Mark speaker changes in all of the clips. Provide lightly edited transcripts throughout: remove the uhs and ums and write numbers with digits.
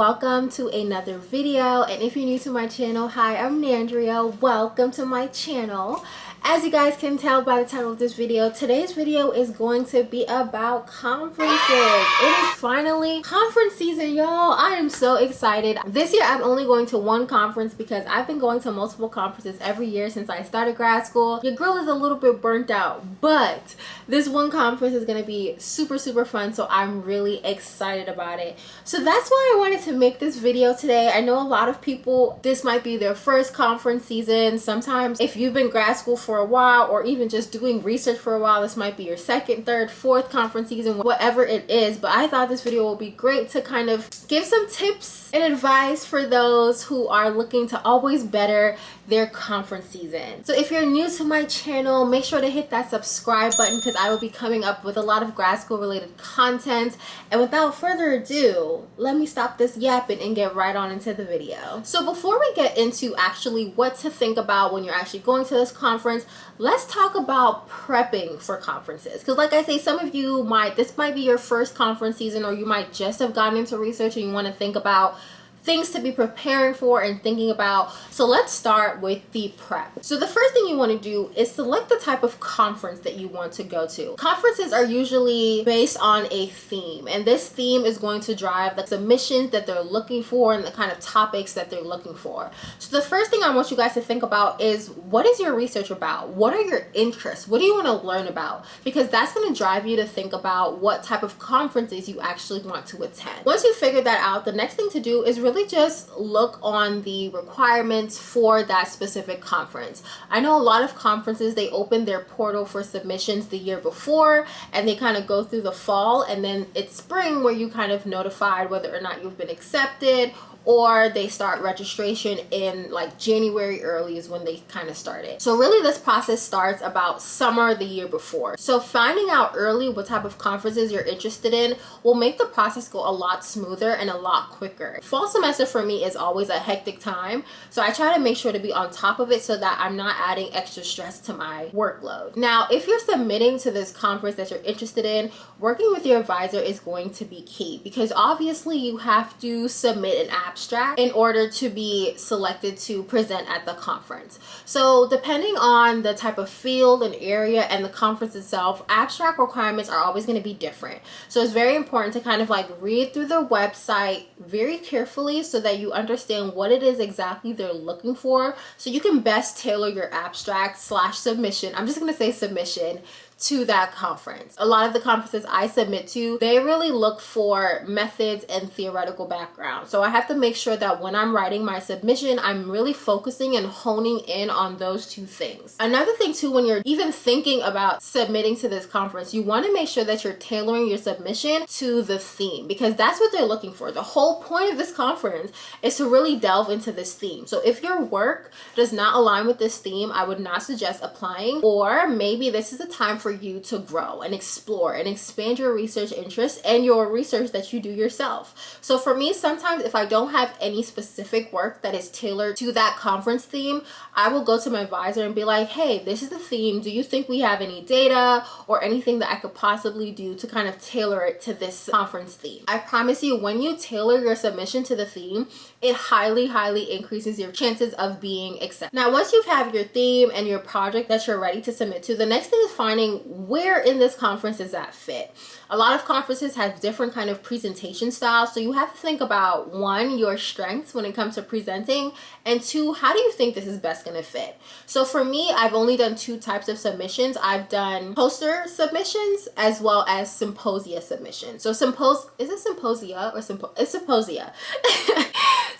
Speaker 1: welcome to another video. And if you're new to my channel, hi, I'm Nandria. Welcome to my channel. As you guys can tell by the title of this video, today's video is going to be about conferences. It is finally conference season, y'all. I am so excited. This year I'm only going to one conference because I've been going to multiple conferences every year since I started grad school. Your girl is a little bit burnt out, but this one conference is going to be super fun, so I'm really excited about it. So that's why I wanted to make this video today. I know a lot of people, this might be their first conference season. Sometimes if you've been grad school for a while or even just doing research for a while, this might be your second, third, fourth conference season, whatever it is. But I thought this video will be great to kind of give some tips and advice for those who are looking to always better their conference season. So if you're new to my channel, make sure to hit that subscribe button because I will be coming up with a lot of grad school related content. And without further ado, let me stop this yapping and get right on into the video. So before we get into actually what to think about when you're actually going to this conference, let's talk about prepping for conferences. Because like I say, some of you this might be your first conference season, or you might just have gotten into research and you want to think about things to be preparing for and thinking about. So let's start with the prep. So the first thing you want to do is select the type of conference that you want to go to. Conferences are usually based on a theme, and this theme is going to drive the submissions that they're looking for and the kind of topics that they're looking for. So the first thing I want you guys to think about is, what is your research about? What are your interests? What do you want to learn about? Because that's going to drive you to think about what type of conferences you actually want to attend. Once you figure that out, the next thing to do is really just look on the requirements for that specific conference. I know a lot of conferences, they open their portal for submissions the year before and they kind of go through the fall, and then it's spring where you kind of notified whether or not you've been accepted, or they start registration in like January early is when they kind of started. So really this process starts about summer the year before. So finding out early what type of conferences you're interested in will make the process go a lot smoother and a lot quicker. Fall semester for me is always a hectic time, so I try to make sure to be on top of it so that I'm not adding extra stress to my workload. Now, if you're submitting to this conference that you're interested in, working with your advisor is going to be key, because obviously you have to submit an abstract in order to be selected to present at the conference. So depending on the type of field and area and the conference itself, abstract requirements are always going to be different. So it's very important to kind of like read through the website very carefully so that you understand what it is exactly they're looking for, so you can best tailor your abstract / submission. I'm just going to say submission to that conference. A lot of the conferences I submit to, they really look for methods and theoretical background. So I have to make sure that when I'm writing my submission, I'm really focusing and honing in on those two things. Another thing too, when you're even thinking about submitting to this conference, you want to make sure that you're tailoring your submission to the theme, because that's what they're looking for. The whole point of this conference is to really delve into this theme. So if your work does not align with this theme, I would not suggest applying, or maybe this is a time for you to grow and explore and expand your research interests and your research that you do yourself. So for me, sometimes if I don't have any specific work that is tailored to that conference theme, I will go to my advisor and be like, hey, this is the theme. Do you think we have any data or anything that I could possibly do to kind of tailor it to this conference theme? I promise you, when you tailor your submission to the theme, it highly increases your chances of being accepted. Now, once you have your theme and your project that you're ready to submit to, the next thing is finding where in this conference does that fit. A lot of conferences have different kind of presentation styles, so you have to think about, one, your strengths when it comes to presenting, and two, how do you think this is best going to fit? So for me, I've only done two types of submissions. I've done poster submissions as well as symposia submissions. So is it symposia or it's symposia.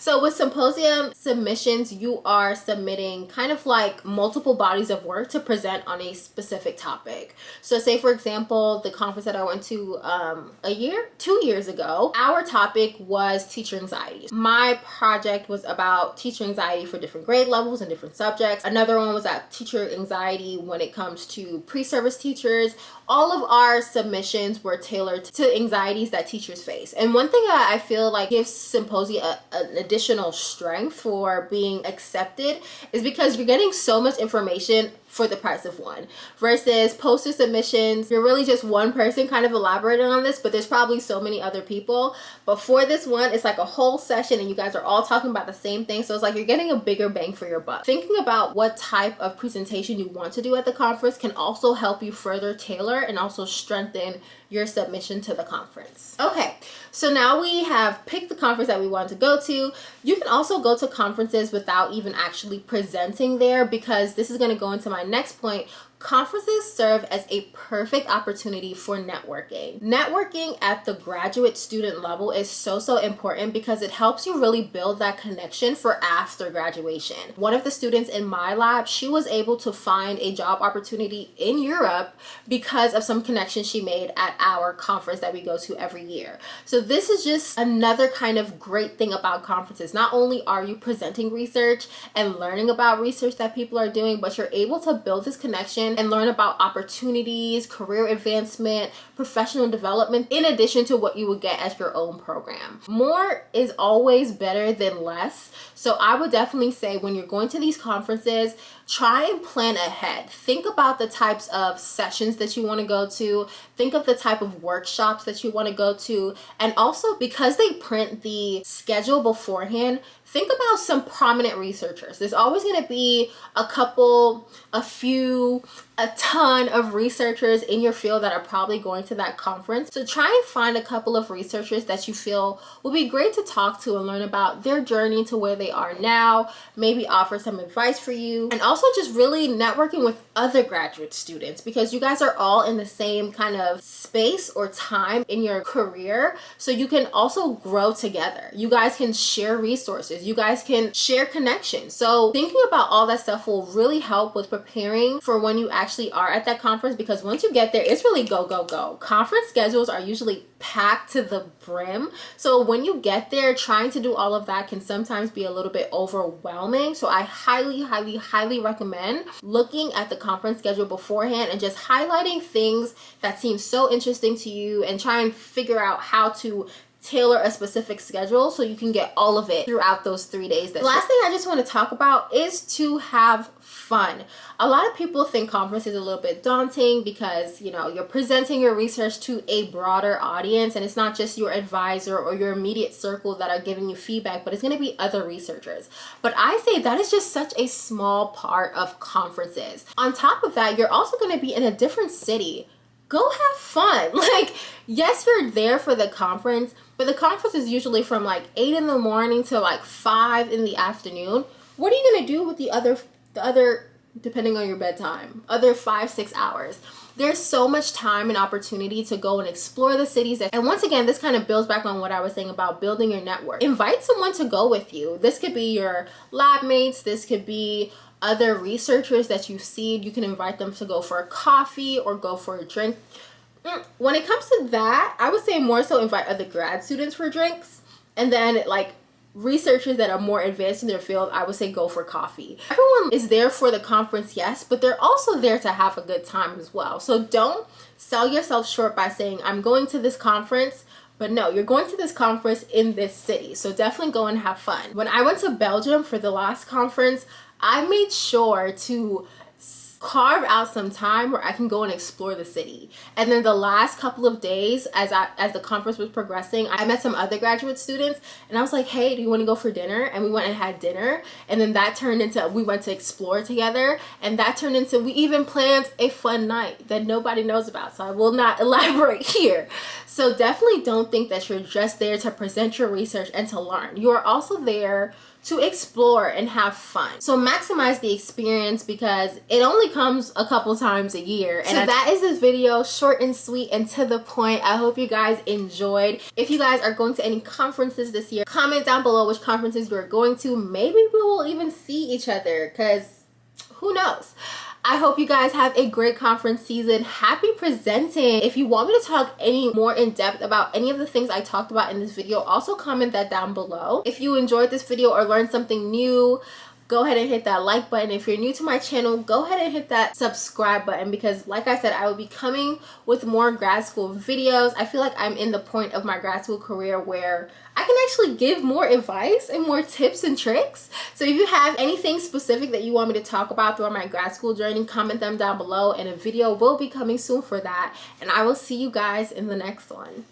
Speaker 1: So with symposium submissions, you are submitting kind of like multiple bodies of work to present on a specific topic. So say for example, the conference that I went to 2 years ago, our topic was teacher anxiety. My project was about teacher anxiety for different grade levels and different subjects. Another one was at teacher anxiety when it comes to pre-service teachers. All of our submissions were tailored to anxieties that teachers face. And one thing that I feel like gives Symposia an additional strength for being accepted is because you're getting so much information for the price of one, versus posted submissions. You're really just one person kind of elaborating on this, but there's probably so many other people. But for this one, it's like a whole session and you guys are all talking about the same thing. So it's like you're getting a bigger bang for your buck. Thinking about what type of presentation you want to do at the conference can also help you further tailor and also strengthen your submission to the conference. Okay, so now we have picked the conference that we want to go to. You can also go to conferences without even actually presenting there, because this is going to go into my next point. Conferences serve as a perfect opportunity for networking. Networking at the graduate student level is so important because it helps you really build that connection for after graduation. One of the students in my lab, she was able to find a job opportunity in Europe because of some connections she made at our conference that we go to every year. So this is just another kind of great thing about conferences. Not only are you presenting research and learning about research that people are doing, but you're able to build this connection and learn about opportunities, career advancement, professional development, in addition to what you would get as your own program. More is always better than less. So I would definitely say when you're going to these conferences, try and plan ahead. Think about the types of sessions that you want to go to. Think of the type of workshops that you want to go to. And also, because they print the schedule beforehand, think about some prominent researchers. There's always going to be a couple, a few, a ton of researchers in your field that are probably going to that conference. So try and find a couple of researchers that you feel will be great to talk to and learn about their journey to where they are now, maybe offer some advice for you, and also just really networking with other graduate students, because you guys are all in the same kind of space or time in your career. So you can also grow together. You guys can share resources. You guys can share connections. So thinking about all that stuff will really help with preparing for when you actually are at that conference, because once you get there, it's really go, go, go. Conference schedules are usually packed to the brim. So when you get there, trying to do all of that can sometimes be a little bit overwhelming. So I highly recommend looking at the conference schedule beforehand and just highlighting things that seem so interesting to you and try and figure out how to tailor a specific schedule so you can get all of it throughout those 3 days. The last thing I just want to talk about is to have fun. A lot of people think conference is a little bit daunting because, you know, you're presenting your research to a broader audience and it's not just your advisor or your immediate circle that are giving you feedback, but it's going to be other researchers. But I say that is just such a small part of conferences. On top of that, you're also going to be in a different city. Go have fun. Like, yes, you're there for the conference, but the conference is usually from like 8 in the morning to like 5 in the afternoon. What are you going to do with the other, depending on your bedtime, other 5-6 hours? There's so much time and opportunity to go and explore the cities. And once again, this kind of builds back on what I was saying about building your network. Invite someone to go with you. This could be your lab mates. This could be other researchers that you see. You can invite them to go for a coffee or go for a drink. When it comes to that, I would say more so invite other grad students for drinks, and then like researchers that are more advanced in their field, I would say go for coffee. Everyone is there for the conference, yes, but they're also there to have a good time as well. So don't sell yourself short by saying I'm going to this conference, but no, you're going to this conference in this city. So definitely go and have fun. When I went to Belgium for the last conference, I made sure to carve out some time where I can go and explore the city. And then the last couple of days, as the conference was progressing, I met some other graduate students and I was like, hey, do you want to go for dinner? And we went and had dinner, and then that turned into, we went to explore together, and that turned into, we even planned a fun night that nobody knows about, so I will not elaborate here. So definitely don't think that you're just there to present your research and to learn. You are also there to explore and have fun. So maximize the experience, because it only comes a couple times a year. And so that is this video, short and sweet and to the point. I hope you guys enjoyed. If you guys are going to any conferences this year, comment down below which conferences you're going to. Maybe we will even see each other, because who knows? I hope you guys have a great conference season. Happy presenting. If you want me to talk any more in depth about any of the things I talked about in this video, also comment that down below. If you enjoyed this video or learned something new, go ahead and hit that like button. If you're new to my channel, go ahead and hit that subscribe button, because like I said, I will be coming with more grad school videos. I feel like I'm in the point of my grad school career where I can actually give more advice and more tips and tricks. So if you have anything specific that you want me to talk about throughout my grad school journey, comment them down below, and a video will be coming soon for that. And I will see you guys in the next one.